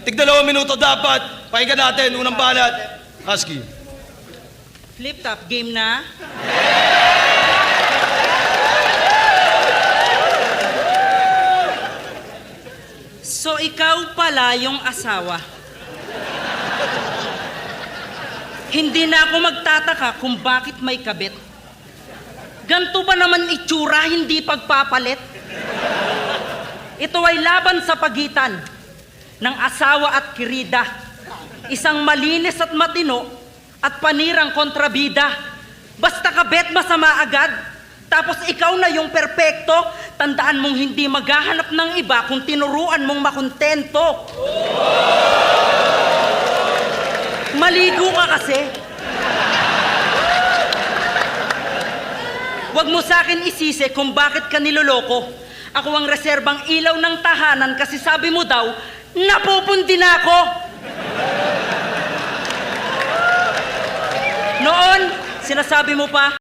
tig-2 minuto dapat. Pakinggan natin, unang banat. Husky. Flip top, game na? So, ikaw pala yung asawa. Hindi na ako magtataka kung bakit may kabit. Ganto ba naman itsura, hindi pagpapalit? Ito ay laban sa pagitan ng asawa at kirida. Isang malinis at matino at panirang kontrabida. Basta kabit masama agad. Tapos ikaw na yung perpekto. Tandaan mong hindi maghahanap ng iba kung tinuruan mong makontento. Maligo ka kasi. Huwag mo sa akin isisi kung bakit ka niloloko. Ako ang reserbang ilaw ng tahanan kasi sabi mo daw, napupundi na ako. Noon, sinasabi mo pa,